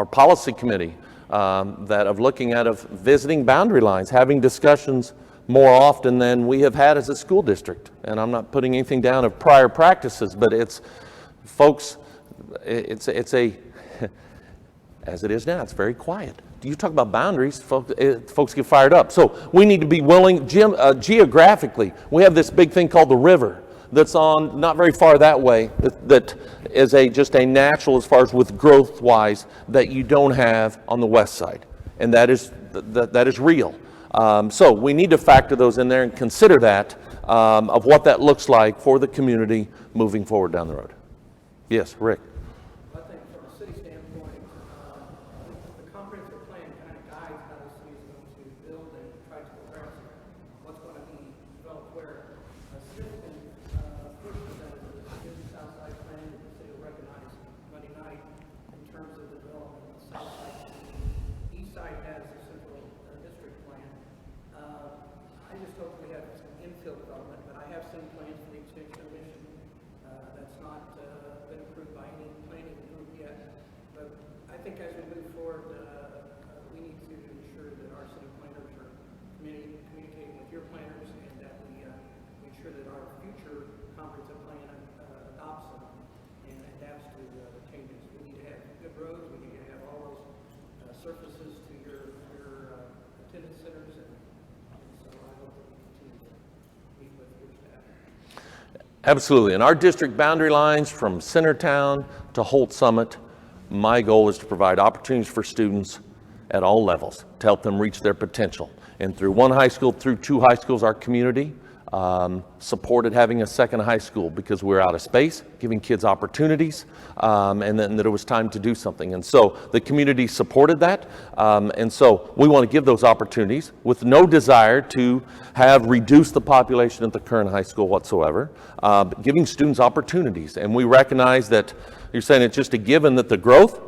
S1: policy committee that of looking at visiting boundary lines, having discussions more often than we have had as a school district. And I'm not putting anything down of prior practices, but it's, folks, it's a, as it is now, it's very quiet. You talk about boundaries, folks get fired up. So we need to be willing, geographically, we have this big thing called the river that's on not very far that way, that is just a natural as far as with growth wise that you don't have on the west side. And that is real. So we need to factor those in there and consider that of what that looks like for the community moving forward down the road. Yes, Rick.
S11: I think from a city standpoint, the comprehensive plan kind of guides how the city is going to build and try to progress what's going to be developed where. A significant portion of that is the south side plan that the city will recognize Monday night in terms of the development of the south side. East side has a central district plan. I just hope we have some infill development, but I have seen plans for the extension of Mission. That's not been approved by any planning group yet. But I think as we move forward, we need to ensure that our city planners are communicating with your planners and that we ensure that our future comprehensive plan adopts them and adapts to the changes. We need to have good roads. We need to have all those surfaces to your attendance centers. And so I hope that we continue to meet with your staff.
S1: Absolutely. And our district boundary lines from Centertown to Holt Summit, my goal is to provide opportunities for students at all levels to help them reach their potential. And through one high school, through two high schools, our community supported having a second high school because we're out of space, giving kids opportunities, and then that it was time to do something. And so the community supported that. And so we want to give those opportunities with no desire to have reduced the population at the current high school whatsoever, but giving students opportunities. And we recognize that you're saying it's just a given that the growth,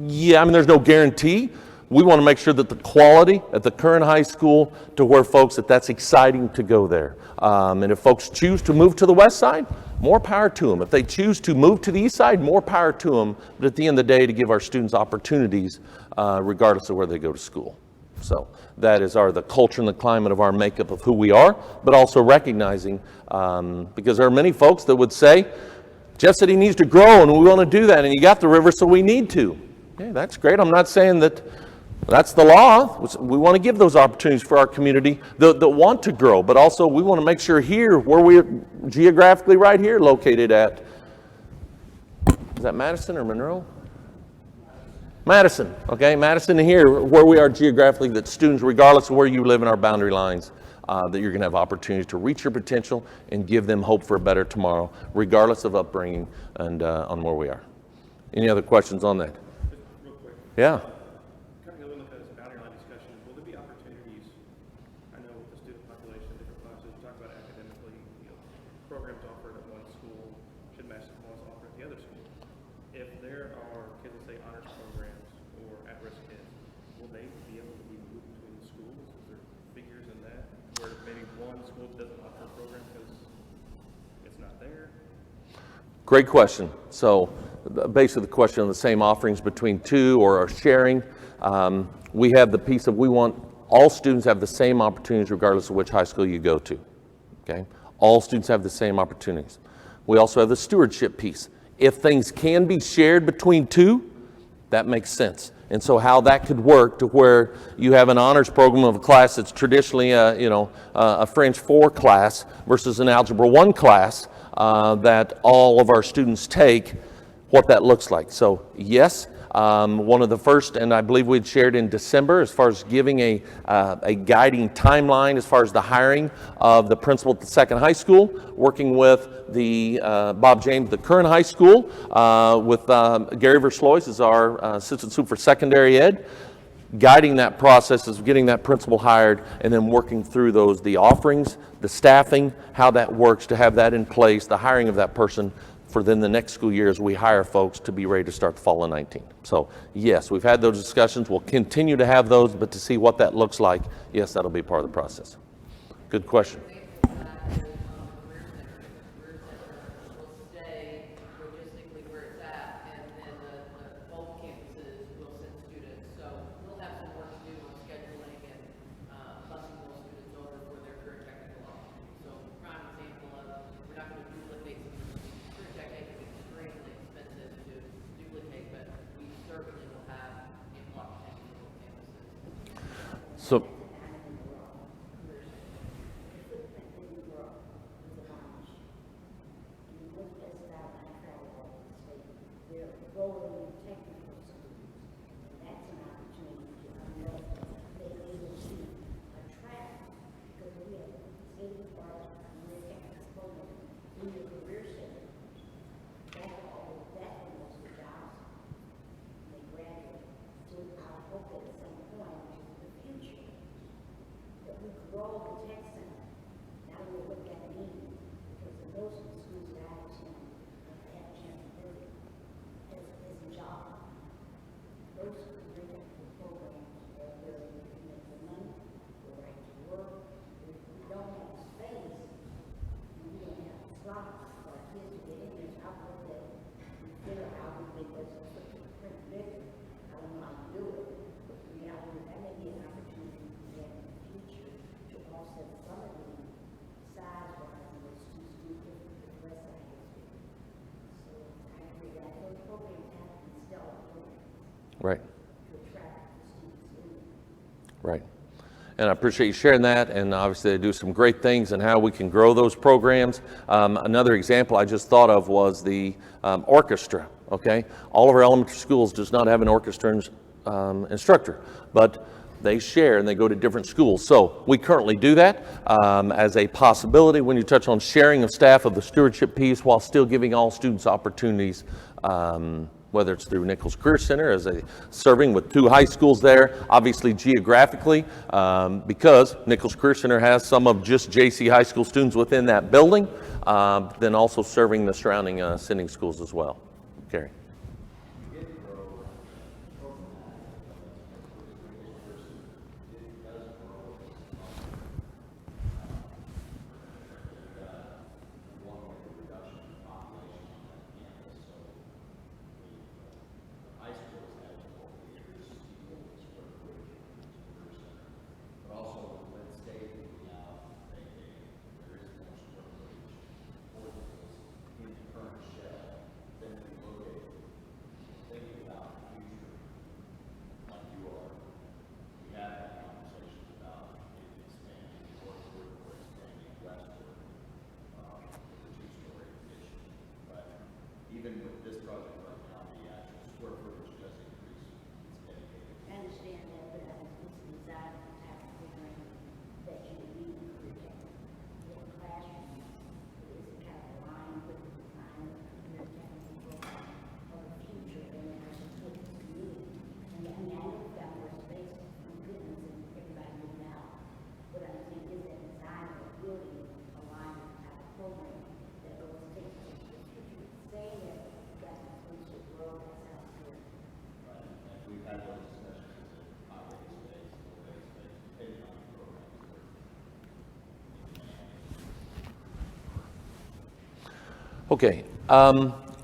S1: yeah, I mean, there's no guarantee. We want to make sure that the quality at the current high school to where folks that's exciting to go there. And if folks choose to move to the west side, more power to them. If they choose to move to the east side, more power to them. But at the end of the day, to give our students opportunities regardless of where they go to school. So that is the culture and the climate of our makeup of who we are, but also recognizing, because there are many folks that would say, Jeff said he needs to grow and we want to do that and you got the river so we need to. Yeah, that's great. I'm not saying that that's the law. We want to give those opportunities for our community that want to grow, but also we want to make sure here, where we're geographically right here located at, is that Madison or Monroe? Madison, okay, Madison here, where we are geographically, that students, regardless of where you live in our boundary lines, that you're going to have opportunities to reach your potential and give them hope for a better tomorrow, regardless of upbringing and on where we are. Any other questions on that?
S4: Just real quick.
S1: Yeah.
S4: Kind of going with this boundary line discussion, will there be opportunities, I know with the student population, different classes, we talk about academically, programs offered at one school should match the ones offered at the other school. If there are kids that say honors programs or at-risk kids, will they be able to be moved between the schools? Is there figures in that? Where maybe one school doesn't offer a program because it's not there?
S1: Great question. So basically the question of the same offerings between two or sharing. We have the piece of we want all students have the same opportunities regardless of which high school you go to. Okay? All students have the same opportunities. We also have the stewardship piece. If things can be shared between two, that makes sense. And so how that could work to where you have an honors program of a class that's traditionally a French 4 class versus an Algebra 1 class that all of our students take, what that looks like. So yes, one of the first, and I believe we'd shared in December, as far as giving a guiding timeline as far as the hiring of the principal at the second high school, working with the Bob James, the current high school, with Gary Verslois as our assistant super for secondary ed, guiding that process of getting that principal hired and then working through the offerings, the staffing, how that works to have that in place, the hiring of that person for then the next school year as we hire folks to be ready to start the fall of 19. So yes, we've had those discussions. We'll continue to have those, but to see what that looks like, yes, that'll be part of the process. Good question. So, right. Right. And I appreciate you sharing that, and obviously they do some great things and how we can grow those programs. Another example I just thought of was the orchestra, okay? All of our elementary schools does not have an orchestra instructor, but they share and they go to different schools. So we currently do that as a possibility when you touch on sharing of staff of the stewardship piece while still giving all students opportunities, whether it's through Nichols Career Center as a serving with 2 high schools there, obviously geographically, because Nichols Career Center has some of just JC High School students within that building, then also serving the surrounding sending schools as well. Gary.
S5: Even with this project right now, the actual square footage does increase. It's dedicated.
S8: I understand that, but I think it's designed to have a program that you need to protect in the classroom. It's kind of aligned with the design of the career technical program of the future, and then I support the community. And I mean, I know we've got more space for goodness and everybody moving out, but I'm saying is that design of the building aligned with the type of program that goes to take place in the future. Saying that you got to finish it, grow, that sounds good.
S5: Right, and we've had those discussions at operating space, low-base space, depending on the programs.
S1: Okay,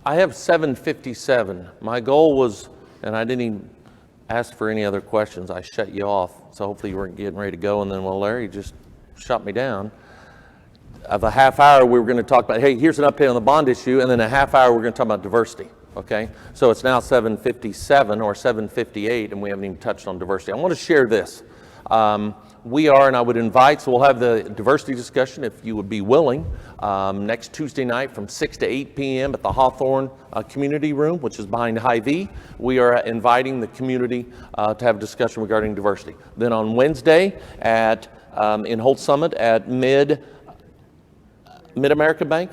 S1: I have 7:57. My goal was, and I didn't even ask for any other questions. I shut you off, so hopefully you weren't getting ready to go, and then, well, Larry just shut me down. Of a half hour, we were going to talk about, hey, here's an update on the bond issue, and then a half hour, we're going to talk about diversity, okay? So it's now 7:57 or 7:58, and we haven't even touched on diversity. I want to share this. We are, and I would invite, so we'll have the diversity discussion, if you would be willing, next Tuesday night from 6 to 8 p.m. at the Hawthorne Community Room, which is behind Hy-Vee. We are inviting the community to have a discussion regarding diversity. Then on Wednesday at in Holt Summit at Mid-America Bank.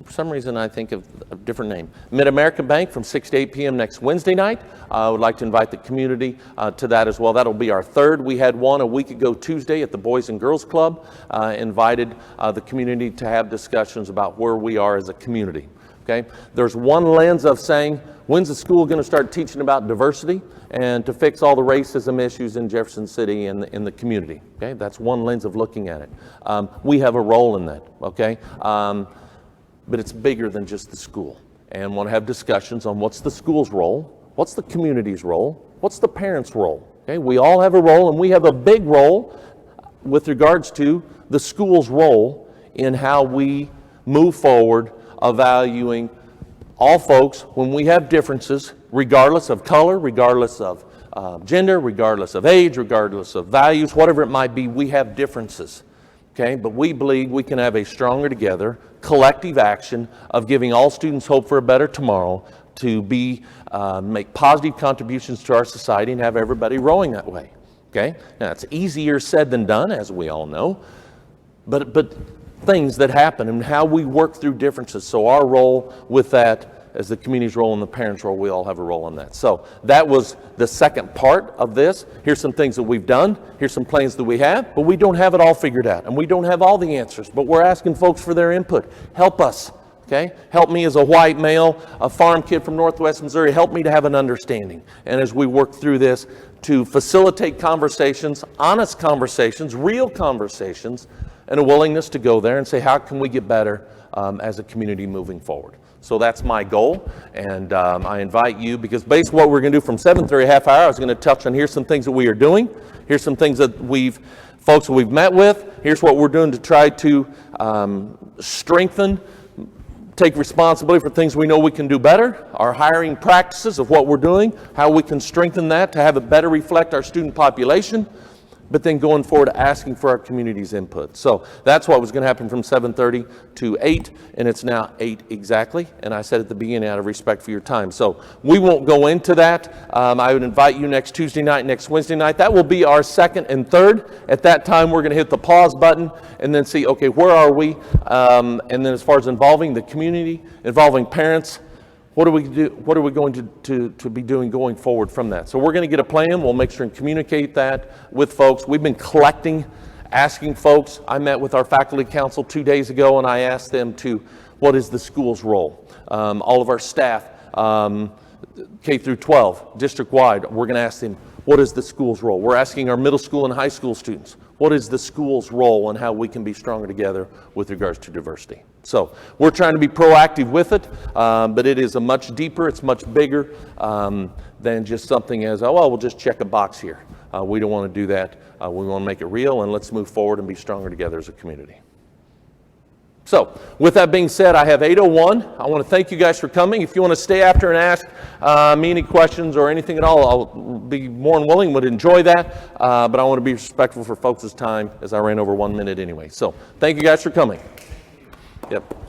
S1: For some reason, I think of a different name. Mid-America Bank from 6 to 8 p.m. next Wednesday night. I would like to invite the community to that as well. That'll be our third. We had one a week ago Tuesday at the Boys and Girls Club. Invited the community to have discussions about where we are as a community. Okay? There's one lens of saying, when's the school going to start teaching about diversity and to fix all the racism issues in Jefferson City and in the community? Okay? That's one lens of looking at it. We have a role in that. Okay? But it's bigger than just the school. And want to have discussions on what's the school's role, what's the community's role, what's the parents' role. Okay? We all have a role, and we have a big role with regards to the school's role in how we move forward, valuing all folks when we have differences, regardless of color, regardless of gender, regardless of age, regardless of values, whatever it might be, we have differences. Okay, but we believe we can have a stronger together, collective action of giving all students hope for a better tomorrow, to make positive contributions to our society and have everybody rowing that way. Okay, now it's easier said than done, as we all know, but things that happen and how we work through differences. So our role with that, as the community's role and the parents' role, we all have a role in that. So that was the second part of this. Here's some things that we've done. Here's some plans that we have, but we don't have it all figured out, and we don't have all the answers, but we're asking folks for their input. Help us, okay? Help me as a white male, a farm kid from Northwest Missouri, help me to have an understanding. And as we work through this, to facilitate conversations, honest conversations, real conversations, and a willingness to go there and say, how can we get better as a community moving forward? So that's my goal, and I invite you, because basically what we're going to do from 7:30, half hour, I was going to touch on, here's some things that we are doing, here's some things that folks that we've met with, here's what we're doing to try to strengthen, take responsibility for things we know we can do better, our hiring practices of what we're doing, how we can strengthen that to have it better reflect our student population, but then going forward asking for our community's input. So that's what was going to happen from 7:30 to 8, and it's now 8 exactly. And I said at the beginning, out of respect for your time. So we won't go into that. I would invite you next Tuesday night, next Wednesday night. That will be our second and third. At that time, we're going to hit the pause button and then see, okay, where are we? And then as far as involving the community, involving parents, what are we going to be doing going forward from that? So we're going to get a plan. We'll make sure and communicate that with folks. We've been collecting, asking folks. I met with our faculty council 2 days ago, and I asked them what is the school's role? All of our staff, K through 12, district-wide, we're going to ask them, what is the school's role? We're asking our middle school and high school students, what is the school's role and how we can be stronger together with regards to diversity? So we're trying to be proactive with it, but it is a much deeper, it's much bigger than just something as, oh, well, we'll just check a box here. We don't want to do that. We want to make it real, and let's move forward and be stronger together as a community. So with that being said, I have 8:01. I want to thank you guys for coming. If you want to stay after and ask me any questions or anything at all, I'll be more than willing, would enjoy that. But I want to be respectful for folks' time as I ran over 1 minute anyway. So thank you guys for coming. Yep.